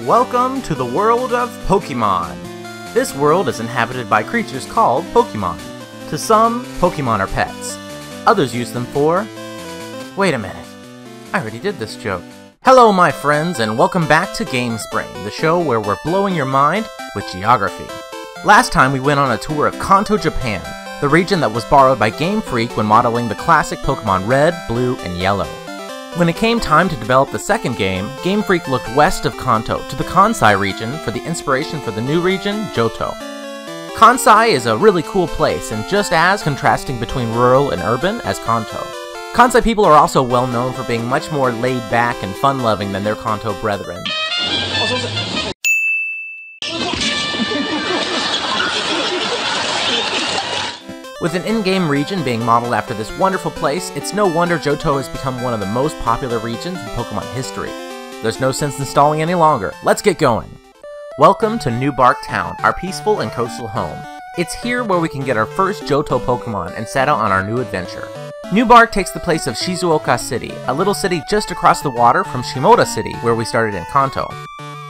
Welcome to the world of Pokemon. This world is inhabited by creatures called Pokemon. To some, Pokemon are pets. Others use them for... Wait a minute. I already did this joke. Hello my friends, and welcome back to GamesBrain, the show where we're blowing your mind with geography. Last time we went on a tour of Kanto, Japan, the region that was borrowed by Game Freak when modeling the classic Pokemon Red, Blue, and Yellow. When it came time to develop the second game, Game Freak looked west of Kanto to the Kansai region for the inspiration for the new region, Johto. Kansai is a really cool place and just as contrasting between rural and urban as Kanto. Kansai people are also well known for being much more laid back and fun-loving than their Kanto brethren. With an in-game region being modeled after this wonderful place, it's no wonder Johto has become one of the most popular regions in Pokemon history. There's no sense in stalling any longer. Let's get going! Welcome to New Bark Town, our peaceful and coastal home. It's here where we can get our first Johto Pokemon and set out on our new adventure. New Bark takes the place of Shizuoka City, a little city just across the water from Shimoda City, where we started in Kanto.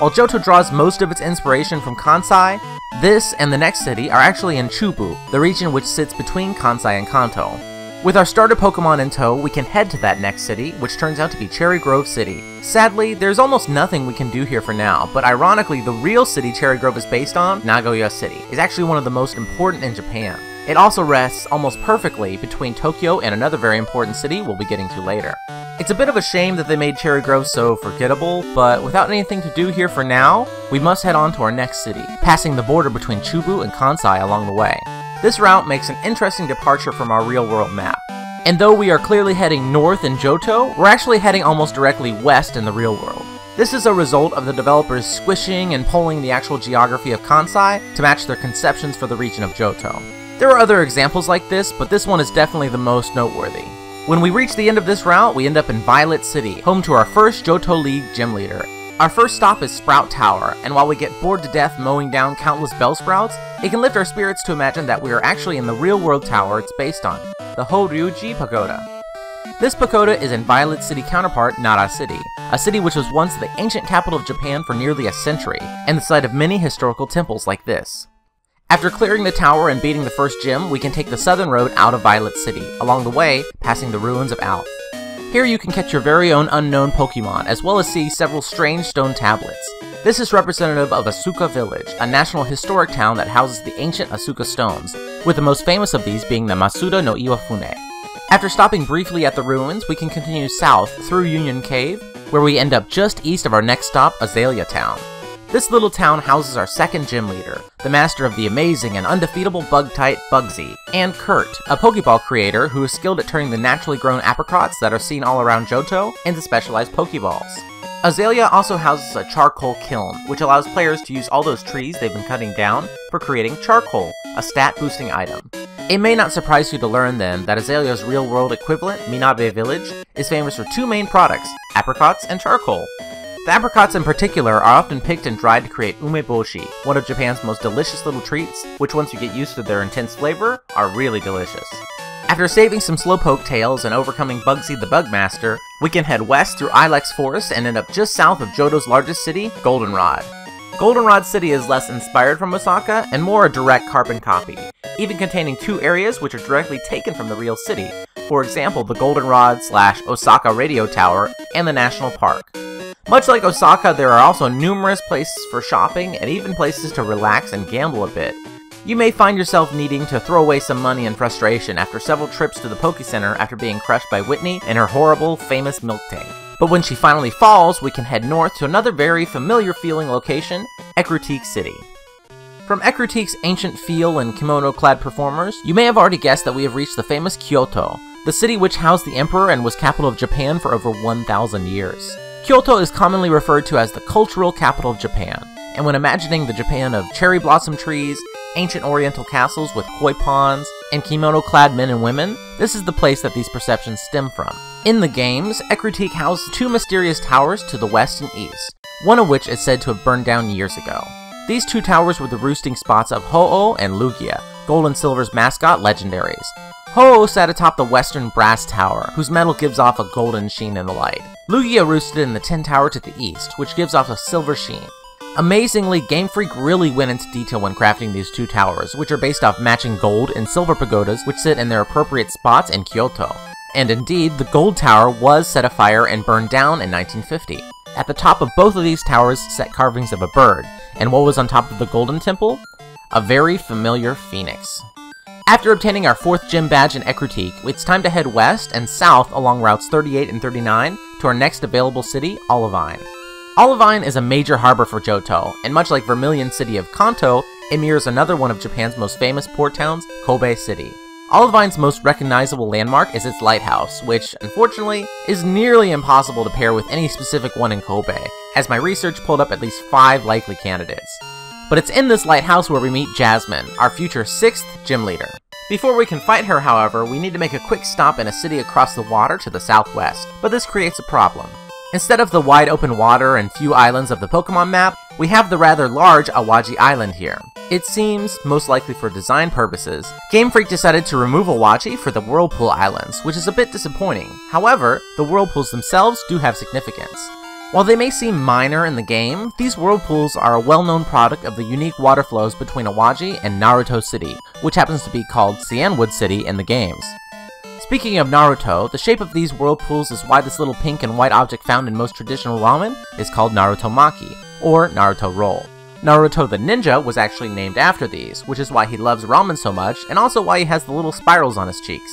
While Johto draws most of its inspiration from Kansai, this and the next city are actually in Chubu, the region which sits between Kansai and Kanto. With our starter Pokemon in tow, we can head to that next city, which turns out to be Cherry Grove City. Sadly, there's almost nothing we can do here for now, but ironically, the real city Cherry Grove is based on, Nagoya City, is actually one of the most important in Japan. It also rests almost perfectly between Tokyo and another very important city we'll be getting to later. It's a bit of a shame that they made Cherry Grove so forgettable, but without anything to do here for now, we must head on to our next city, passing the border between Chubu and Kansai along the way. This route makes an interesting departure from our real-world map. And though we are clearly heading north in Johto, we're actually heading almost directly west in the real world. This is a result of the developers squishing and pulling the actual geography of Kansai to match their conceptions for the region of Johto. There are other examples like this, but this one is definitely the most noteworthy. When we reach the end of this route, we end up in Violet City, home to our first Johto League gym leader. Our first stop is Sprout Tower, and while we get bored to death mowing down countless Bellsprouts, it can lift our spirits to imagine that we are actually in the real-world tower it's based on, the Horyuji Pagoda. This pagoda is in Violet City counterpart, Nara City, a city which was once the ancient capital of Japan for nearly a century, and the site of many historical temples like this. After clearing the tower and beating the first gym, we can take the southern road out of Violet City, along the way, passing the ruins of Alph. Here you can catch your very own unknown Pokemon, as well as see several strange stone tablets. This is representative of Asuka Village, a national historic town that houses the ancient Asuka stones, with the most famous of these being the Masuda no Iwafune. After stopping briefly at the ruins, we can continue south through Union Cave, where we end up just east of our next stop, Azalea Town. This little town houses our second gym leader, the master of the amazing and undefeatable bug-type Bugsy, and Kurt, a Pokeball creator who is skilled at turning the naturally grown apricots that are seen all around Johto into specialized Pokeballs. Azalea also houses a charcoal kiln, which allows players to use all those trees they've been cutting down for creating charcoal, a stat-boosting item. It may not surprise you to learn then that Azalea's real-world equivalent, Minabe Village, is famous for two main products, apricots and charcoal. The apricots in particular are often picked and dried to create umeboshi, one of Japan's most delicious little treats, which once you get used to their intense flavor, are really delicious. After saving some Slowpoke tails and overcoming Bugsy the Bugmaster, we can head west through Ilex Forest and end up just south of Johto's largest city, Goldenrod. Goldenrod City is less inspired from Osaka and more a direct carbon copy, even containing two areas which are directly taken from the real city, for example the Goldenrod/Osaka Radio Tower and the National Park. Much like Osaka, there are also numerous places for shopping and even places to relax and gamble a bit. You may find yourself needing to throw away some money in frustration after several trips to the Poke Center after being crushed by Whitney and her horrible, famous milk tank. But when she finally falls, we can head north to another very familiar-feeling location, Ecruteak City. From Ecruteak's ancient feel and kimono-clad performers, you may have already guessed that we have reached the famous Kyoto, the city which housed the Emperor and was capital of Japan for over 1,000 years. Kyoto is commonly referred to as the cultural capital of Japan, and when imagining the Japan of cherry blossom trees, ancient oriental castles with koi ponds, and kimono-clad men and women, this is the place that these perceptions stem from. In the games, Ecruteak houses two mysterious towers to the west and east, one of which is said to have burned down years ago. These two towers were the roosting spots of Ho-Oh and Lugia, Gold and Silver's mascot legendaries. Ho-Oh sat atop the western brass tower, whose metal gives off a golden sheen in the light. Lugia roosted in the tin tower to the east, which gives off a silver sheen. Amazingly, Game Freak really went into detail when crafting these two towers, which are based off matching gold and silver pagodas which sit in their appropriate spots in Kyoto. And indeed, the gold tower was set afire and burned down in 1950. At the top of both of these towers sat carvings of a bird, and what was on top of the golden temple? A very familiar phoenix. After obtaining our 4th gym badge in Ekritique, it's time to head west and south along routes 38 and 39 to our next available city, Olivine. Olivine is a major harbor for Johto, and much like Vermilion City of Kanto, it mirrors another one of Japan's most famous port towns, Kobe City. Olivine's most recognizable landmark is its lighthouse, which, unfortunately, is nearly impossible to pair with any specific one in Kobe, as my research pulled up at least 5 likely candidates. But it's in this lighthouse where we meet Jasmine, our future 6th gym leader. Before we can fight her, however, we need to make a quick stop in a city across the water to the southwest, but this creates a problem. Instead of the wide open water and few islands of the Pokemon map, we have the rather large Awaji Island here. It seems, most likely for design purposes, Game Freak decided to remove Awaji for the Whirlpool Islands, which is a bit disappointing. However, the Whirlpools themselves do have significance. While they may seem minor in the game, these whirlpools are a well-known product of the unique water flows between Awaji and Naruto City, which happens to be called Cianwood City in the games. Speaking of Naruto, the shape of these whirlpools is why this little pink and white object found in most traditional ramen is called Naruto Maki, or Naruto Roll. Naruto the ninja was actually named after these, which is why he loves ramen so much, and also why he has the little spirals on his cheeks.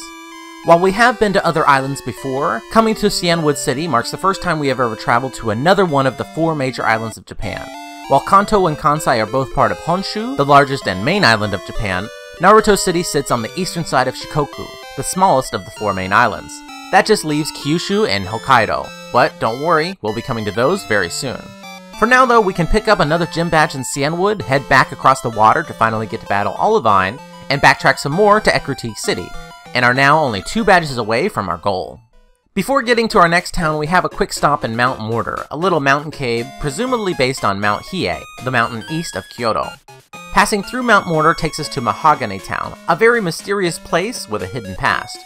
While we have been to other islands before, coming to Cianwood City marks the first time we have ever traveled to another one of the 4 major islands of Japan. While Kanto and Kansai are both part of Honshu, the largest and main island of Japan, Naruto City sits on the eastern side of Shikoku, the smallest of the 4 main islands. That just leaves Kyushu and Hokkaido, but don't worry, we'll be coming to those very soon. For now though, we can pick up another gym badge in Cianwood, head back across the water to finally get to battle Olivine, and backtrack some more to Ekritique City, and are now only 2 badges away from our goal. Before getting to our next town, we have a quick stop in Mount Mortar, a little mountain cave presumably based on Mount Hiei, the mountain east of Kyoto. Passing through Mount Mortar takes us to Mahogany Town, a very mysterious place with a hidden past.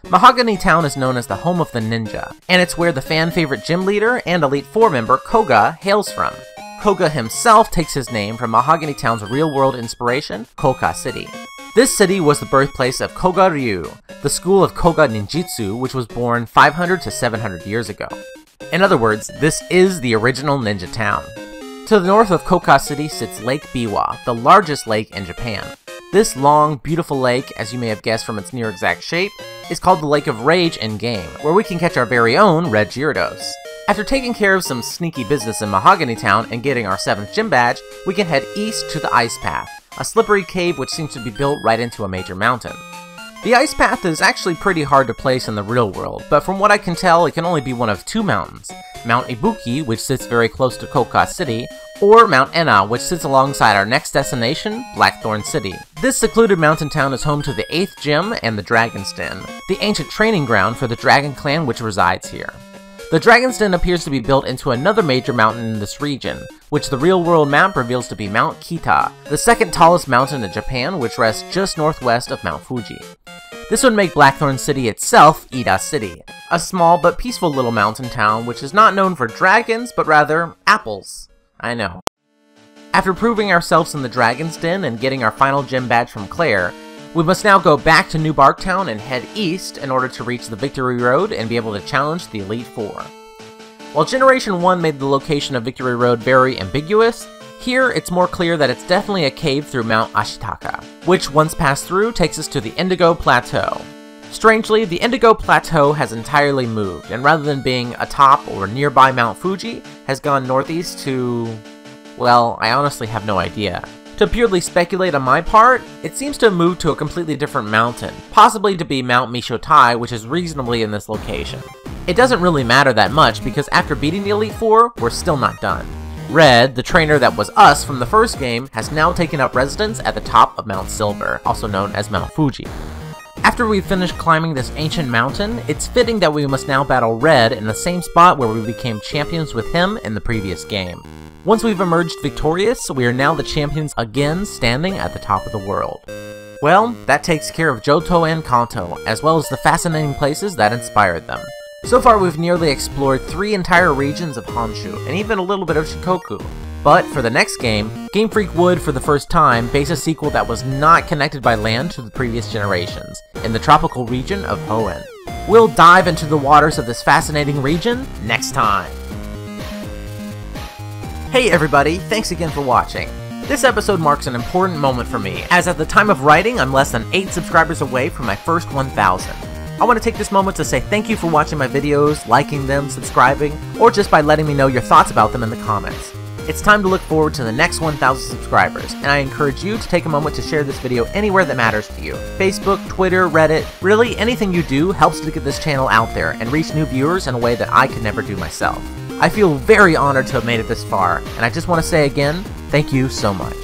Mahogany Town is known as the home of the ninja, and it's where the fan-favorite gym leader and Elite 4 member Koga hails from. Koga himself takes his name from Mahogany Town's real-world inspiration, Koka City. This city was the birthplace of Koga Ryu, the school of Koga Ninjutsu, which was born 500 to 700 years ago. In other words, this is the original ninja town. To the north of Koka City sits Lake Biwa, the largest lake in Japan. This long, beautiful lake, as you may have guessed from its near exact shape, is called the Lake of Rage in-game, where we can catch our very own red Gyarados. After taking care of some sneaky business in Mahogany Town and getting our 7th gym badge, we can head east to the Ice Path, a slippery cave which seems to be built right into a major mountain. The Ice Path is actually pretty hard to place in the real world, but from what I can tell, it can only be one of 2 mountains. Mount Ibuki, which sits very close to Koka City, or Mount Enna, which sits alongside our next destination, Blackthorn City. This secluded mountain town is home to the 8th gym and the Dragon's Den, the ancient training ground for the Dragon Clan which resides here. The Dragon's Den appears to be built into another major mountain in this region, which the real-world map reveals to be Mount Kita, the 2nd tallest mountain in Japan, which rests just northwest of Mount Fuji. This would make Blackthorn City itself Ida City, a small but peaceful little mountain town which is not known for dragons, but rather apples. I know. After proving ourselves in the Dragon's Den and getting our final gym badge from Claire, we must now go back to New Barktown and head east in order to reach the Victory Road and be able to challenge the Elite 4. While Generation 1 made the location of Victory Road very ambiguous, here it's more clear that it's definitely a cave through Mount Ashitaka, which once passed through takes us to the Indigo Plateau. Strangely, the Indigo Plateau has entirely moved, and rather than being atop or nearby Mount Fuji, has gone northeast to... well, I honestly have no idea. To purely speculate on my part, it seems to have moved to a completely different mountain, possibly to be Mount Mishotai, which is reasonably in this location. It doesn't really matter that much because after beating the Elite 4, we're still not done. Red, the trainer that was us from the first game, has now taken up residence at the top of Mount Silver, also known as Mount Fuji. After we've finished climbing this ancient mountain, it's fitting that we must now battle Red in the same spot where we became champions with him in the previous game. Once we've emerged victorious, we are now the champions again, standing at the top of the world. Well, that takes care of Johto and Kanto, as well as the fascinating places that inspired them. So far we've nearly explored 3 entire regions of Honshu, and even a little bit of Shikoku. But for the next game, Game Freak would, for the first time, base a sequel that was not connected by land to the previous generations, in the tropical region of Hoenn. We'll dive into the waters of this fascinating region next time. Hey everybody, thanks again for watching. This episode marks an important moment for me, as at the time of writing, I'm less than 8 subscribers away from my first 1,000. I want to take this moment to say thank you for watching my videos, liking them, subscribing, or just by letting me know your thoughts about them in the comments. It's time to look forward to the next 1,000 subscribers, and I encourage you to take a moment to share this video anywhere that matters to you. Facebook, Twitter, Reddit, really anything you do helps to get this channel out there and reach new viewers in a way that I could never do myself. I feel very honored to have made it this far, and I just want to say again, thank you so much.